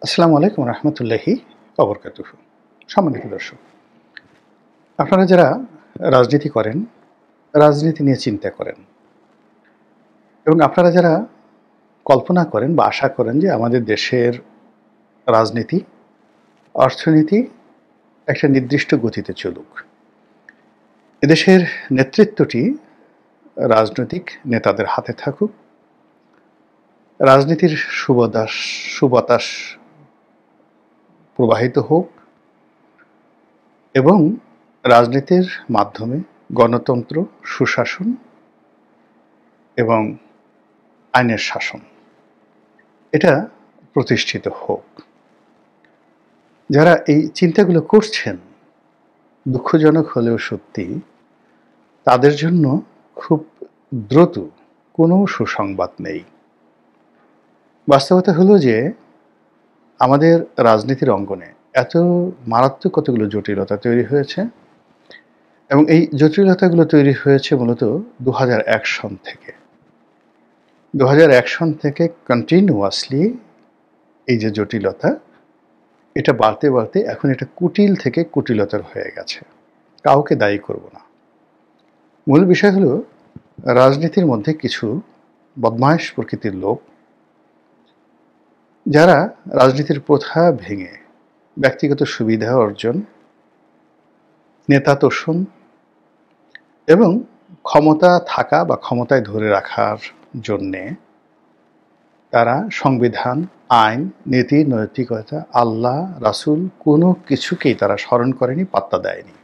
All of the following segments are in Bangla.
আসসালামু আলাইকুম রহমতুল্লাহি ওবরকাতুহু। সম্মানিত দর্শক, আপনারা যারা রাজনীতি করেন, রাজনীতি নিয়ে চিন্তা করেন এবং আপনারা যারা কল্পনা করেন বা আশা করেন যে আমাদের দেশের রাজনীতি, অর্থনীতি একটা নির্দিষ্ট গতিতে চলুক, এদেশের নেতৃত্বটি রাজনৈতিক নেতাদের হাতে থাকুক, রাজনীতির সুবাতাস প্রবাহিত হোক এবং রাজনীতির মাধ্যমে গণতন্ত্র, সুশাসন এবং আইনের শাসন এটা প্রতিষ্ঠিত হোক। যারা এই চিন্তাগুলো করছেন, দুঃখজনক হলেও সত্যি, তাদের জন্য খুব দ্রুত কোনো সুসংবাদ নেই। বাস্তবতা হলো যে আমাদের রাজনীতির অঙ্গনে এত মারাত্মক কতগুলো জটিলতা তৈরি হয়েছে এবং এই জটিলতাগুলো তৈরি হয়েছে মূলত 2001 সন থেকে। 2001 সন থেকে কন্টিনিউয়াসলি এই যে জটিলতা, এটা বাড়তে বাড়তে এখন এটা কুটিল থেকে কুটিলতার হয়ে গেছে। কাউকে দায়ী করব না। মূল বিষয় হলো রাজনীতির মধ্যে কিছু বদমাইশ প্রকৃতির লোক, যারা রাজনীতির প্রথা ভেঙে ব্যক্তিগত সুবিধা অর্জন, নেতা তোষণ এবং ক্ষমতা থাকা বা ক্ষমতায় ধরে রাখার জন্যে তারা সংবিধান, আইন, নীতি, নৈতিকতা, আল্লাহ, রাসূল কোনো কিছুকেই তারা স্মরণ করেনি, পাত্তা দেয়নি।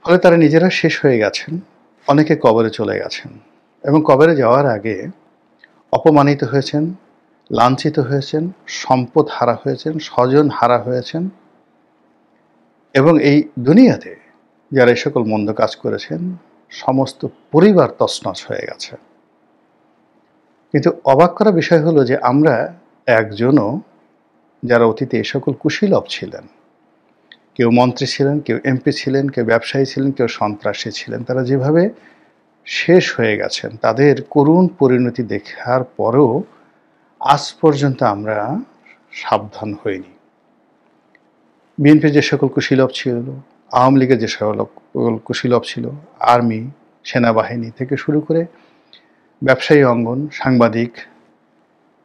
ফলে তারা নিজেরা শেষ হয়ে গেছেন, অনেকে কবরে চলে গেছেন এবং কবরে যাওয়ার আগে অপমানিত হয়েছেন, লাঞ্ছিত হয়েছেন, সম্পদ হারা হয়েছেন, স্বজন হারা হয়েছেন এবং এই দুনিয়াতে যারা এই সকল মন্দ কাজ করেছেন সমস্ত পরিবার তছনছ হয়ে গেছে। কিন্তু অবাক করা বিষয় হলো যে আমরা একজনও, যারা অতীতে এই সকল কুশীলব ছিলেন, কেউ মন্ত্রী ছিলেন, কেউ এমপি ছিলেন, কেউ ব্যবসায়ী ছিলেন, কেউ সন্ত্রাসী ছিলেন, তারা যেভাবে শেষ হয়ে গেছেন, তাদের করুণ পরিণতি দেখার পরেও আজ পর্যন্ত আমরা সাবধান হইনি। বিএনপির যে সকল কুশীলব ছিল, আওয়ামী লীগের যে সকল কুশীলব ছিল, আর্মি, সেনাবাহিনী থেকে শুরু করে ব্যবসায়ী অঙ্গন, সাংবাদিক,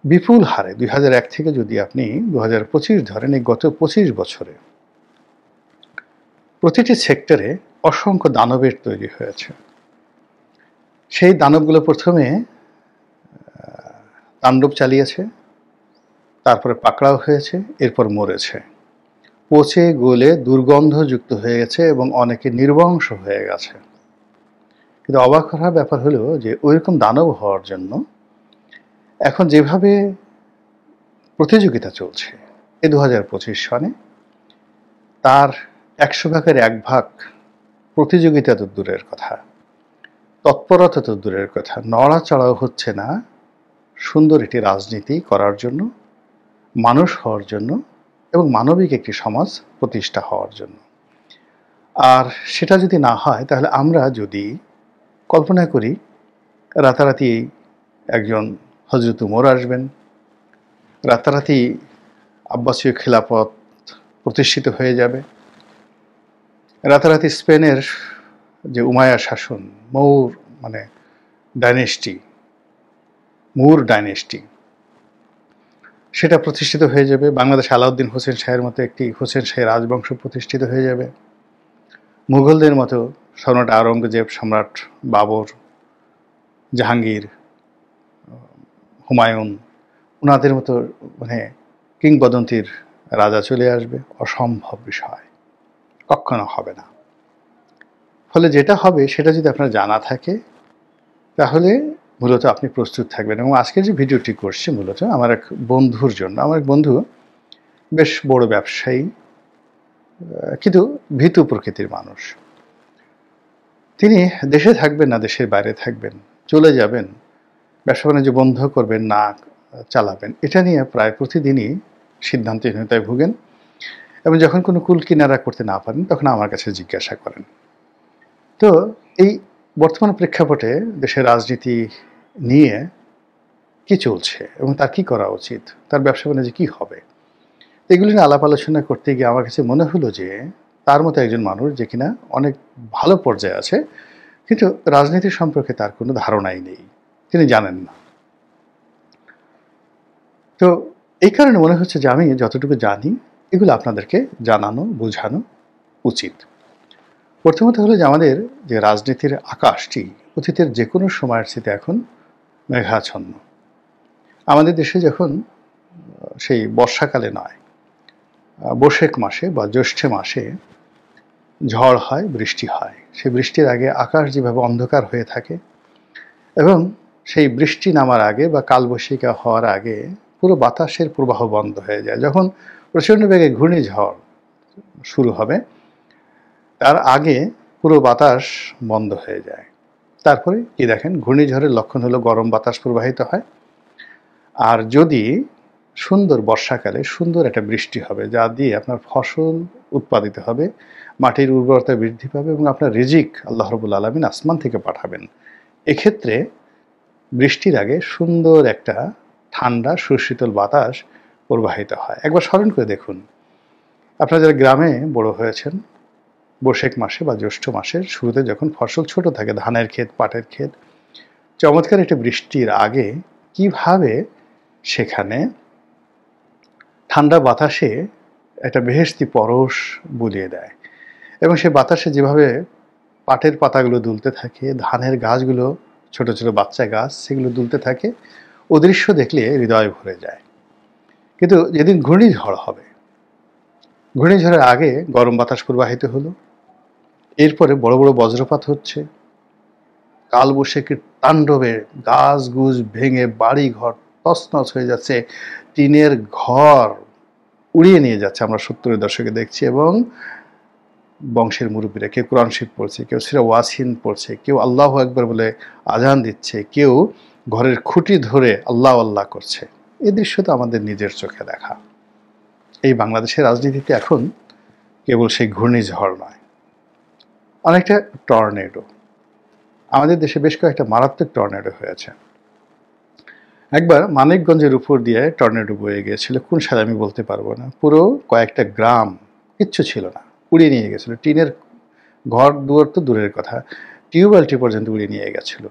বিপুল হারে 2001 থেকে যদি আপনি 2025 ধরেন, এই গত 25 বছরে প্রতিটি সেক্টরে অসংখ্য দানবের তৈরি হয়েছে। সেই দানবগুলো প্রথমে তাণ্ডব চালিয়েছে, তারপরে পাকড়াও হয়েছে, এরপর মরেছে, পচে গলে দুর্গন্ধযুক্ত হয়ে গেছে এবং অনেকে নির্বংশ হয়ে গেছে। কিন্তু অবাক করার ব্যাপার হলো যে ওইরকম দানব হওয়ার জন্য এখন যেভাবে প্রতিযোগিতা চলছে এই 2025 সনে, তার 100 ভাগের 1 ভাগ প্রতিযোগিতা তো দূরের কথা, তৎপরতা তো দূরের কথা, নড়াচড়াও হচ্ছে না সুন্দর একটি রাজনীতি করার জন্য, মানুষ হওয়ার জন্য এবং মানবিক একটি সমাজ প্রতিষ্ঠা হওয়ার জন্য। আর সেটা যদি না হয়, তাহলে আমরা যদি কল্পনা করি রাতারাতি একজন হযরত উমর আসবেন, রাতারাতি আব্বাসীয় খিলাফত প্রতিষ্ঠিত হয়ে যাবে, রাতারাতি স্পেনের যে উমাইয়া শাসন, মুর ডাইনেস্টি সেটা প্রতিষ্ঠিত হয়ে যাবে, বাংলাদেশ আলাউদ্দিন হোসেন শাহের মতো একটি হোসেন শাহী রাজবংশ প্রতিষ্ঠিত হয়ে যাবে, মুঘলদের মতো সম্রাট আওরঙ্গজেব, সম্রাট বাবর, জাহাঙ্গীর, হুমায়ুন, ওনাদের মতো কিংবদন্তির রাজা চলে আসবে। অসম্ভব বিষয়, কখনো হবে না। ফলে যেটা হবে সেটা যদি আপনার জানা থাকে, তাহলে মূলত আপনি প্রস্তুত থাকবেন। এবং আজকে যে ভিডিওটি করছি মূলত আমার এক বন্ধুর জন্য। আমার এক বন্ধু বেশ বড় ব্যবসায়ী, কিন্তু ভীতু প্রকৃতির মানুষ। তিনি দেশে থাকবেন না দেশের বাইরে থাকবেন, চলে যাবেন, ব্যবসা বাণিজ্য বন্ধ করবেন না চালাবেন, এটা নিয়ে প্রায় প্রতিদিনই সিদ্ধান্তহীনতায় ভুগেন এবং যখন কোনো কুল কিনারা করতে না পারেন তখন আমার কাছে জিজ্ঞাসা করেন। তো এই বর্তমান প্রেক্ষাপটে দেশের রাজনীতি নিয়ে কি চলছে এবং তার কি করা উচিত, তার ব্যবসা বাণিজ্যে কি হবে, এগুলি নিয়ে আলাপ আলোচনা করতে গিয়ে আমার কাছে মনে হলো যে তার মতো একজন মানুষ যে কিনা অনেক ভালো পর্যায়ে আছে, কিন্তু রাজনীতি সম্পর্কে তার কোনো ধারণাই নেই, তিনি জানেন না। তো এই কারণে মনে হচ্ছে যে আমি যতটুকু জানি এগুলো আপনাদেরকে জানানো, বোঝানো উচিত। প্রথমত হলো যে আমাদের যে রাজনীতির আকাশটি অতীতের যে কোনো সময়ের চেয়ে এখন মেঘাচ্ছন্ন। আমাদের দেশে যখন সেই বর্ষাকালে নয়, বৈশাখ মাসে বা জ্যৈষ্ঠ মাসে ঝড় হয়, বৃষ্টি হয়, সেই বৃষ্টির আগে আকাশ যেভাবে অন্ধকার হয়ে থাকে এবং সেই বৃষ্টি নামার আগে বা কালবৈশাখী হওয়ার আগে পুরো বাতাসের প্রবাহ বন্ধ হয়ে যায়। যখন প্রচণ্ড বেগে ঘূর্ণিঝড় শুরু হবে তার আগে পুরো বাতাস বন্ধ হয়ে যায়। তারপরে কি দেখেন, ঘূর্ণিঝড়ের লক্ষণ হলো গরম বাতাস প্রবাহিত হয়। আর যদি সুন্দর বর্ষাকালে সুন্দর একটা বৃষ্টি হবে যা দিয়ে আপনার ফসল উৎপাদিত হবে, মাটির উর্বরতা বৃদ্ধি পাবে এবং আপনার রিজিক আল্লাহ রাব্বুল আলামিন আসমান থেকে পাঠাবেন। এক্ষেত্রে বৃষ্টির আগে সুন্দর একটা ঠান্ডা সুশীতল বাতাস প্রবাহিত হয়। একবার স্মরণ করে দেখুন, আপনারা যারা গ্রামে বড় হয়েছেন, বৈশাখ মাসে বা জ্যৈষ্ঠ মাসের শুরুতে যখন ফসল ছোট থাকে, ধানের ক্ষেত, পাটের ক্ষেত, চমৎকার একটা বৃষ্টির আগে কিভাবে সেখানে ঠান্ডা বাতাসে একটা বেহেশতি পরশ বুলিয়ে দেয় এবং সে বাতাসে যেভাবে পাটের পাতাগুলো দুলতে থাকে, ধানের গাছগুলো, ছোট ছোট বাচ্চা গাছ সেগুলো দুলতে থাকে, ও দৃশ্য দেখলে হৃদয় ভরে যায়। কিন্তু যেদিন ঘূর্ণিঝড় হবে, ঘূর্ণিঝড়ের আগে গরম বাতাস প্রবাহিত হলো, এরপরে বড় বড় বজ্রপাত হচ্ছে, কালবৈশাখীর তাণ্ডবে গাছ গুছ ভেঙে বাড়ি ঘর তছনছ হয়ে যাচ্ছে, টিনের ঘর উড়িয়ে নিয়ে যাচ্ছে। আমরা 70-এর দশকে দেখছি এবং বংশের মুরব্বীরা কেউ কোরআন শরীফ পড়ছে, কেউ সূরা ওয়াসিন পড়ছে, কেউ আল্লাহু আকবার বলে আজান দিচ্ছে, কেউ ঘরের খুঁটি ধরে আল্লাহ আল্লাহ করছে। এই দৃশ্য তো আমাদের নিজের চোখে দেখা। এই বাংলাদেশের রাজনীতিতে এখন কেবল সেই ঘূর্ণিঝড় নয়, অনেকটা টর্নেডো। আমাদের দেশে বেশ কয়েকটা মারাত্মক টর্নেডো হয়েছে। একবার মানিকগঞ্জের উপর দিয়ে টর্নেডো বয়ে গিয়েছিল, কোন সালে আমি বলতে পারবো না। পুরো কয়েকটা গ্রাম, কিচ্ছু ছিল না, উড়িয়ে নিয়ে গেছিল। টিনের ঘর দুয়ার তো দূরের কথা, টিউবওয়েলটি পর্যন্ত উড়িয়ে নিয়ে গেছিল।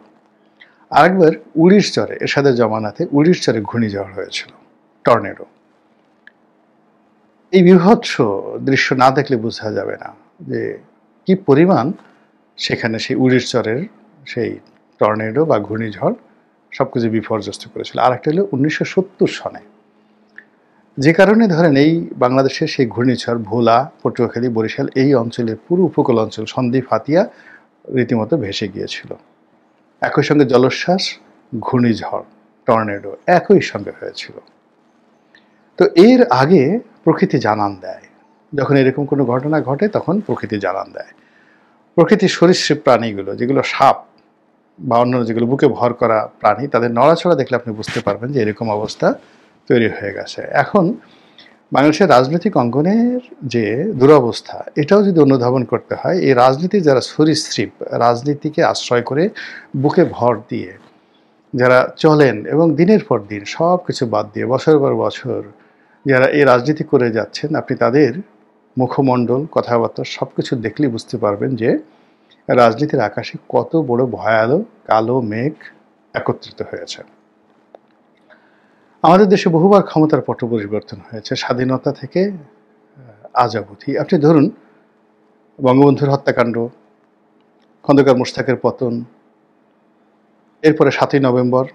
আরেকবার উড়িষ্যারে, এরশাদের জমানাতে উড়িষ্যারে ঘূর্ণিঝড় হয়েছিল, টর্নেডো। এই বিভৎস দৃশ্য না দেখলে বোঝা যাবে না যে কি পরিমাণ সেখানে সেই উড়িষ্যারের সেই টর্নেডো বা ঘূর্ণিঝড় সবকিছু বিপর্যস্ত করেছিল। আরেকটা হলো 1970 সনে, যে কারণে ধরেন এই বাংলাদেশের সেই ঘূর্ণিঝড় ভোলা, পটুয়াখালী, বরিশাল এই অঞ্চলের পুরো উপকূল অঞ্চল, সন্দ্বীপ, হাতিয়া রীতিমতো ভেসে গিয়েছিল। একই সঙ্গে জলোচ্ছ্বাস, ঘূর্ণিঝড়, টর্নেডো একই সঙ্গে হয়েছিল। তো এর আগে প্রকৃতি জানান দেয়, যখন এরকম কোনো ঘটনা ঘটে তখন প্রকৃতি জানান দেয়। প্রকৃতির সরীসৃপ প্রাণীগুলো, যেগুলো সাপ বা অন্য যেগুলো বুকে ভর করা প্রাণী, তাদের নড়াচড়া দেখলে আপনি বুঝতে পারবেন যে এরকম অবস্থা তৈরি হয়ে গেছে। এখন বাংলাদেশের রাজনৈতিক অঙ্গনের যে দুরবস্থা, এটাও যদি অনুধাবন করতে হয়, এই রাজনীতির যারা সরীসৃপ, রাজনীতিকে আশ্রয় করে বুকে ভর দিয়ে যারা চলেন এবং দিনের পর দিন সব কিছু বাদ দিয়ে বছর পর বছর যারা এই রাজনীতি করে যাচ্ছেন, আপনি তাদের মুখমণ্ডল, কথাবার্তা সব কিছু দেখলেই বুঝতে পারবেন যে রাজনীতির আকাশে কত বড় ভয়ালো কালো মেঘ একত্রিত হয়েছে। আমাদের দেশে বহুবার ক্ষমতার পট পরিবর্তন হয়েছে, স্বাধীনতা থেকে আজ অবধি। আপনি ধরুন বঙ্গবন্ধুর হত্যাকাণ্ড, খন্দকার মোশতাকের পতন, এরপরে 7ই নভেম্বর,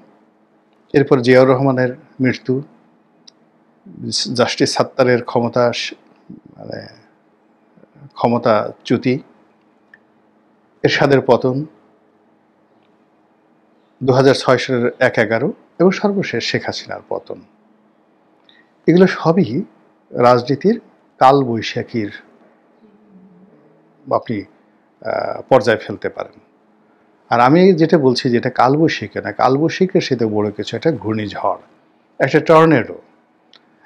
এরপর জিয়াউর রহমানের মৃত্যু, জাস্টিস সাত্তারের ক্ষমতাচ্যুতি, এরশাদের পতন, 2006 সালের 1/11 এবং সর্বশেষ শেখ হাসিনার পতন। এগুলো সবই রাজনীতির কালবৈশাখীর আপনি পর্যায়ে ফেলতে পারেন। আর আমি যেটা বলছি যে এটা কালবৈশাখী না, কালবৈশাখীর সাথে বড় কিছু, একটা ঘূর্ণিঝড়, একটা টর্নেডো,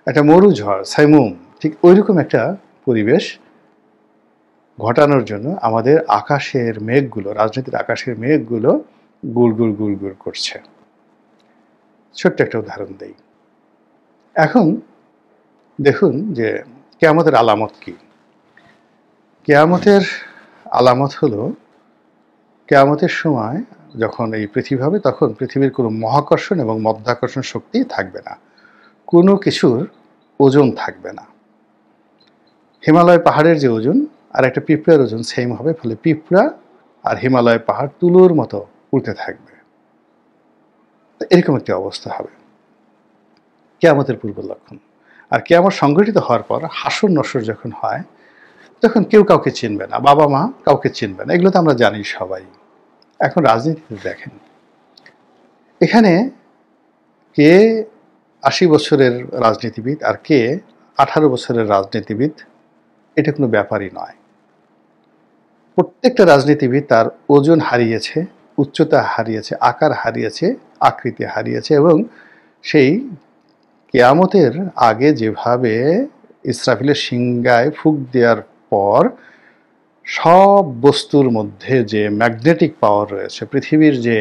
একটা মরুঝড়, সাইমুম, ঠিক ওইরকম একটা পরিবেশ ঘটানোর জন্য আমাদের আকাশের মেঘগুলো, রাজনীতির আকাশের মেঘগুলো গুড় গুড় গুড় গুড় করছে। ছোট্ট একটা উদাহরণ দেই। এখন দেখুন যে কিয়ামতের আলামত কি? কিয়ামতের আলামত হলো কিয়ামতের সময় যখন এই পৃথিবী হবে তখন পৃথিবীর কোনো মহাকর্ষণ এবং মধ্যাকর্ষণ শক্তি থাকবে না। কোনো কিছুর ওজন থাকবে না। হিমালয় পাহাড়ের যে ওজন আর একটা পিঁপড়ার ওজন সেম হবে, ফলে পিঁপড়া আর হিমালয় পাহাড় তুলোর মতো উড়তে থাকবে। এরকম একটি অবস্থা হবে কিয়ামতের পূর্ব লক্ষণ। আর কিয়ামত সংঘটিত হওয়ার পর হাসর নসর যখন হয় তখন কেউ কাউকে চিনবে না, বাবা মা কাউকে চিনবে না, এগুলো তো আমরা জানি সবাই। এখন রাজনীতিতে দেখেন, এখানে কে ৮০ বছরের রাজনীতিবিদ আর কে ১৮ বছরের রাজনীতিবিদ এটা কোনো ব্যাপারই নয়। প্রত্যেকটা রাজনীতিবিদ তার ওজন হারিয়েছে, উচ্চতা হারিয়েছে, আকার হারিয়েছে, আকৃতি হারিয়েছে, এবং সেই কিয়ামতের আগে যেভাবে ইসরাফিলের সিংগায় ফুঁক দেওয়ার পর সব বস্তুর মধ্যে যে ম্যাগনেটিক পাওয়ার রয়েছে, পৃথিবীর যে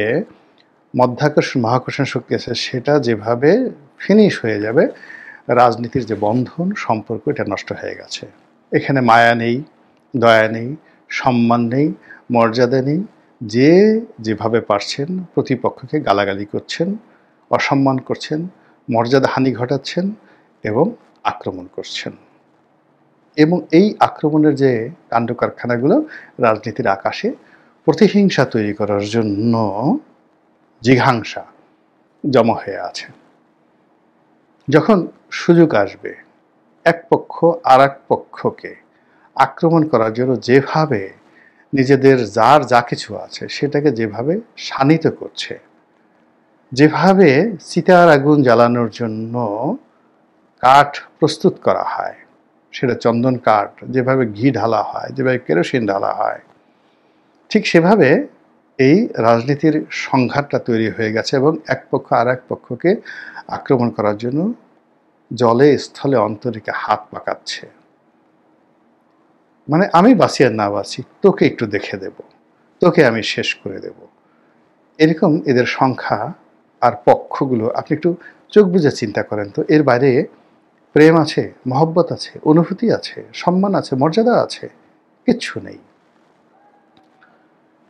মধ্যাকর্ষণ মহাকর্ষণ শক্তি আছে, সেটা যেভাবে ফিনিশ হয়ে যাবে, রাজনীতির যে বন্ধন সম্পর্ক এটা নষ্ট হয়ে গেছে। এখানে মায়া নেই, দয়া নেই, সম্মান নেই, মর্যাদা নেই। যে যেভাবে পারছেন প্রতিপক্ষকে গালাগালি করছেন, অসম্মান করছেন, মর্যাদা হানি ঘটাচ্ছেন এবং আক্রমণ করছেন। এবং এই আক্রমণের যে কাণ্ড কারখানাগুলো রাজনীতির আকাশে প্রতিহিংসা তৈরি করার জন্য জিঘাংসা জমা হয়ে আছে। যখন সুযোগ আসবে এক পক্ষ আর এক পক্ষকে আক্রমণ করার জন্য যেভাবে নিজেদের যার যা কিছু আছে সেটাকে যেভাবে শানিত করছে, যেভাবে চিতার আগুন জ্বালানোর জন্য কাঠ প্রস্তুত করা হয়, সেটা চন্দন কাঠ, যেভাবে ঘি ঢালা হয়, যেভাবে কেরোসিন ঢালা হয়, ঠিক সেভাবে এই রাজনীতির সংঘাতটা তৈরি হয়ে গেছে এবং এক পক্ষ আর এক পক্ষকে আক্রমণ করার জন্য জলে স্থলে অন্তরীকে হাত পাকাচ্ছে। মানে আমি বাঁচি আর না বাঁচি, তোকে একটু দেখে দেব, তোকে আমি শেষ করে দেব। এরকম এদের সংখ্যা আর পক্ষগুলো আপনি একটু চোখ বুজে চিন্তা করেন তো। এর বাইরে প্রেম আছে, মহব্বত আছে, অনুভূতি আছে, সম্মান আছে, মর্যাদা আছে? কিচ্ছু নেই।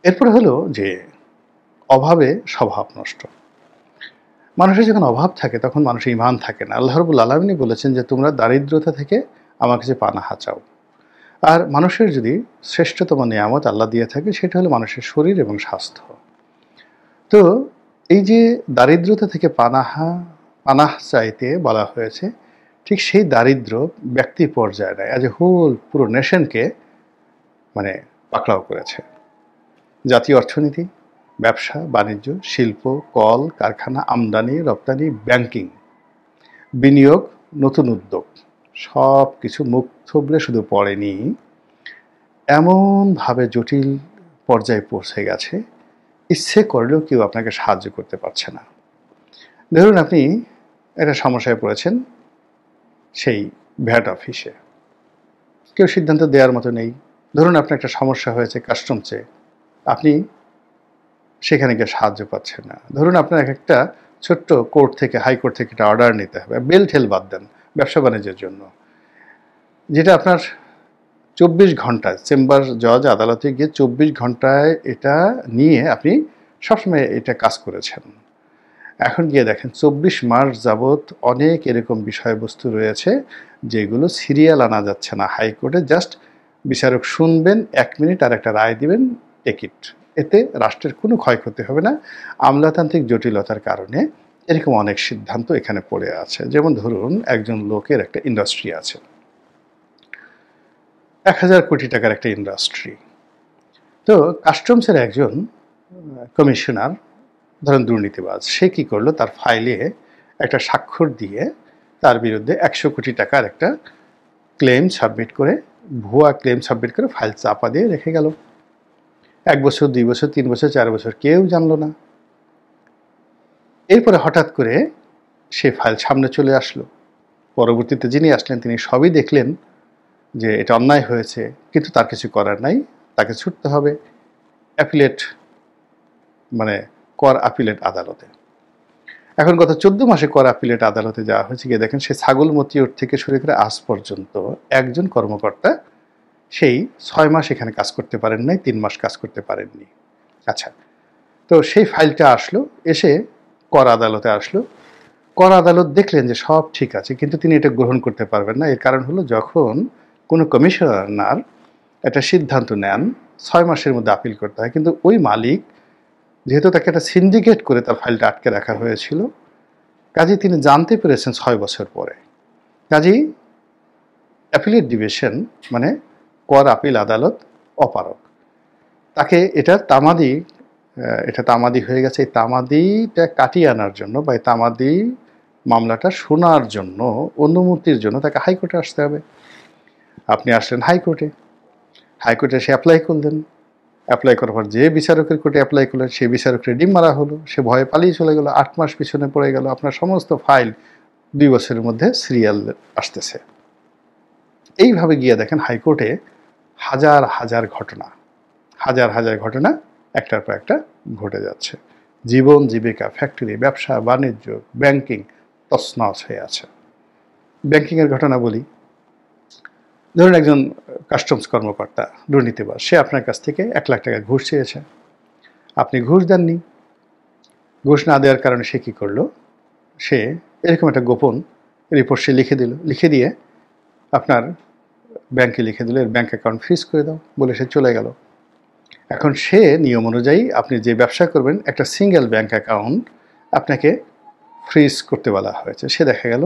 এরপরে হলো যে অভাবে স্বভাব নষ্ট। মানুষের যখন অভাব থাকে তখন মানুষের ঈমান থাকে না। আল্লাহ রাব্বুল আলামিন বলেছেন যে তোমরা দারিদ্রতা থেকে আমার কাছে পানাহা চাও। আর মানুষের যদি শ্রেষ্ঠতম নিয়ামত আল্লাহ দিয়ে থাকে সেটা হলো মানুষের শরীর এবং স্বাস্থ্য। তো এই যে দারিদ্রতা থেকে পানাহ চাইতে বলা হয়েছে, ঠিক সেই দারিদ্র ব্যক্তি পর্যায়ে নয়, অ্যাজ এ হোল পুরো নেশনকে মানে পাকড়াও করেছে। জাতীয় অর্থনীতি, ব্যবসা বাণিজ্য, শিল্প, কল কারখানা, আমদানি রপ্তানি, ব্যাংকিং, বিনিয়োগ, নতুন উদ্যোগ, সব কিছু মুখ থুবড়ে শুধু পড়েনি, এমনভাবে জটিল পর্যায়ে পৌঁছে গেছে, ইচ্ছে করলেও কেউ আপনাকে সাহায্য করতে পারছে না। ধরুন আপনি একটা সমস্যায় পড়েছেন সেই ভ্যাট অফিসে, কেউ সিদ্ধান্ত দেওয়ার মতো নেই। ধরুন আপনার একটা সমস্যা হয়েছে কাস্টমসে, আপনি সেখানে গিয়ে সাহায্য পাচ্ছেন না। ধরুন আপনার একটা ছোট্ট কোর্ট থেকে, হাইকোর্ট থেকে একটা অর্ডার নিতে হবে, বেল ঠেল বাদ দেন, ব্যবসা বাণিজ্যের জন্য, যেটা আপনার ২৪ ঘন্টায় চেম্বার জজ আদালতে গিয়ে ২৪ ঘন্টায় এটা নিয়ে আপনি সবসময় এটা কাজ করেছেন। এখন গিয়ে দেখেন ২৪ মাস যাবৎ অনেক এরকম বিষয়বস্তু রয়েছে যেগুলো সিরিয়াল আনা যাচ্ছে না হাইকোর্টে। জাস্ট বিচারক শুনবেন ১ মিনিট আর একটা রায় দিবেন, টেকিট। এতে রাষ্ট্রের কোনো ক্ষয়ক্ষতি হবে না। আমলাতান্ত্রিক জটিলতার কারণে এরকম অনেক সিদ্ধান্ত এখানে পড়ে আছে। যেমন ধরুন একজন লোকের একটা ইন্ডাস্ট্রি আছে, ১,০০০ কোটি টাকার একটা ইন্ডাস্ট্রি। তো কাস্টমসের একজন কমিশনার, ধরেন দুর্নীতিবাজ, সে কী করলো, তার ফাইলে একটা স্বাক্ষর দিয়ে তার বিরুদ্ধে ১০০ কোটি টাকার একটা ক্লেম সাবমিট করে, ভুয়া ক্লেম সাবমিট করে ফাইল চাপা দিয়ে রেখে গেল। ১ বছর, ২ বছর, ৩ বছর, ৪ বছর কেউ জানলো না। এরপরে হঠাৎ করে সে ফাইল সামনে চলে আসলো। পরবর্তীতে যিনি আসলেন তিনি সবই দেখলেন যে এটা অন্যায় হয়েছে, কিন্তু তার কিছু করার নাই, তাকে ছুটতে হবে অ্যাপিলেট মানে কর আপিলেট আদালতে। এখন গত 14 মাসে কর আপিলেট আদালতে যাওয়া হয়েছে, গিয়ে দেখেন সে ছাগল মতিউর থেকে শুরু করে আজ পর্যন্ত একজন কর্মকর্তা সেই 6 মাস এখানে কাজ করতে পারেন নাই, 3 মাস কাজ করতে পারেননি। আচ্ছা, তো সেই ফাইলটা আসলো, এসে কর আদালতে আসলো। কর আদালত দেখলেন যে সব ঠিক আছে, কিন্তু তিনি এটা গ্রহণ করতে পারবেন না। এর কারণ হলো, যখন কোনো কমিশনার একটা সিদ্ধান্ত নেন 6 মাসের মধ্যে আপিল করতে হয়, কিন্তু ওই মালিক যেহেতু তাকে একটা সিন্ডিকেট করে তার ফাইলটা আটকে রাখা হয়েছিল, কাজেই তিনি জানতে পেরেছেন 6 বছর পরে। কাজেই অ্যাপিলেট ডিভিশন মানে কর আপিল আদালত অপারগ, তাকে এটা তামাদি হয়ে গেছে। এই তামাদিটা কাটিয়ে আনার জন্য বা এই তামাদি মামলাটা শোনার জন্য, অনুমতির জন্য তাকে হাইকোর্টে আসতে হবে। আপনি আসলেন হাইকোর্টে এসে অ্যাপ্লাই করলেন। অ্যাপ্লাই করার পর যে বিচারকের কোর্টে অ্যাপ্লাই করলেন, সেই বিচারকের ডিম মারা হলো, সে ভয়ে পালিয়ে চলে গেল, 8 মাস পিছনে পড়ে গেল। আপনার সমস্ত ফাইল 2 বছরের মধ্যে সিরিয়াল আসতেছে। এইভাবে গিয়ে দেখেন হাইকোর্টে হাজার হাজার ঘটনা একটার পর একটা ঘটে যাচ্ছে। জীবন জীবিকা, ফ্যাক্টরি, ব্যবসা বাণিজ্য, ব্যাংকিং তছনছ হয়ে আছে। ব্যাংকিংয়ের ঘটনা বলি। ধরুন একজন কাস্টমস কর্মকর্তা দুর্নীতিবাজ, সে আপনার কাছ থেকে 1 লাখ টাকা ঘুষ চেয়েছে, আপনি ঘুষ দেননি। ঘুষ না দেওয়ার কারণে সে কী করলো, সে এরকম একটা গোপন রিপোর্ট সে লিখে দিয়ে আপনার ব্যাংকে লিখে দিল, এর ব্যাংক অ্যাকাউন্ট ফ্রিজ করে দাও বলে সে চলে গেল। এখন সে নিয়ম অনুযায়ী আপনি যে ব্যবসা করবেন, একটা সিঙ্গেল ব্যাংক অ্যাকাউন্ট আপনাকে ফ্রিজ করতে বলা হয়েছে। সে দেখা গেল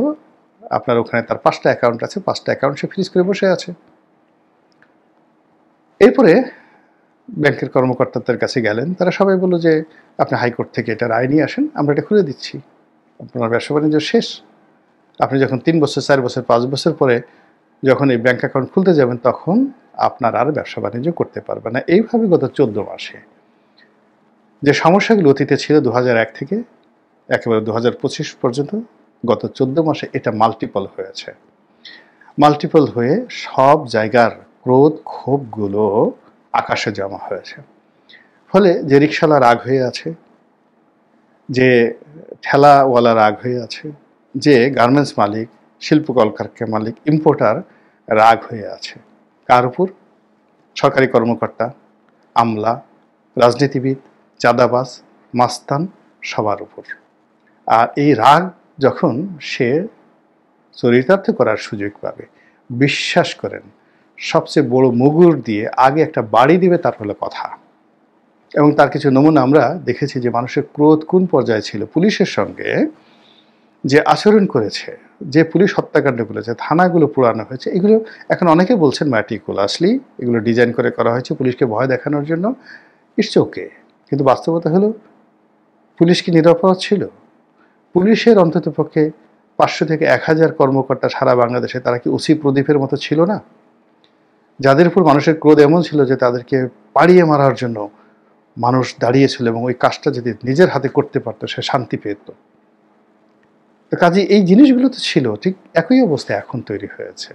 আপনার ওখানে তার 5টা অ্যাকাউন্ট আছে, 5টা অ্যাকাউন্ট সে ফ্রিজ করে বসে আছে। এরপরে ব্যাংকের কর্মকর্তাদের কাছে গেলেন, তারা সবাই বলল যে আপনি হাইকোর্ট থেকে এটা রায় নিয়ে আসেন, আমরা এটা খুলে দিচ্ছি, আপনার ব্যবসা বাণিজ্য শেষ। আপনি যখন 3 বছর 4 বছর 5 বছর পরে যখন এই ব্যাংক অ্যাকাউন্ট খুলতে যাবেন, তখন আপনার আর ব্যবসা বাণিজ্য করতে পারবে না। এইভাবে গত 14 মাসে যে সমস্যাগুলো অতীতে ছিল 2001 থেকে একেবারে 2025 পর্যন্ত, গত 14 মাসে এটা মাল্টিপল হয়ে সব জায়গার ক্রোধ ক্ষোভগুলো আকাশে জমা হয়েছে। ফলে যে রিকশাওয়ালা রাগ হয়ে আছে, যে ঠেলাওয়ালা রাগ হয়ে আছে, যে গার্মেন্টস মালিক, শিল্প কলকারখানা মালিক, ইম্পোর্টার রাগ হয়ে আছে। কার উপর? সরকারি কর্মকর্তা, আমলা, রাজনীতিবিদ, চাঁদাবাজ, মাস্তান, সবার উপর। আর এই রাগ যখন সে চরিতার্থ করার সুযোগ পাবে, বিশ্বাস করেন সবচেয়ে বড় মুগুর দিয়ে আগে একটা বাড়ি দিবে, তার হলো কথা। এবং তার কিছু নমুনা আমরা দেখেছি যে মানুষের ক্রোধ কোন পর্যায়ে ছিল। পুলিশের সঙ্গে যে আচরণ করেছে, যে পুলিশ হত্যাকাণ্ড করেছে, থানাগুলো পুরানো হয়েছে, এগুলো এখন অনেকে বলছেন ম্যাটিকুলাসলি এগুলো ডিজাইন করে করা হয়েছে পুলিশকে ভয় দেখানোর জন্য। ইটস ওকে, কিন্তু বাস্তবতা হলো পুলিশ কি নিরাপরাধ ছিল? পুলিশের অন্ততপক্ষে 500 থেকে 1000 কর্মকর্তা সারা বাংলাদেশে, তারা কি ওসি প্রদীপের মতো ছিল না? যাদের উপর মানুষের ক্রোধ এমন ছিল যে তাদেরকে পাড়িয়ে মারার জন্য মানুষ দাঁড়িয়েছিল, এবং ওই কাজটা যদি নিজের হাতে করতে পারতো সে শান্তি পেত। তো কাজে এই জিনিসগুলো তো ছিল, ঠিক একই অবস্থা এখন তৈরি হয়েছে।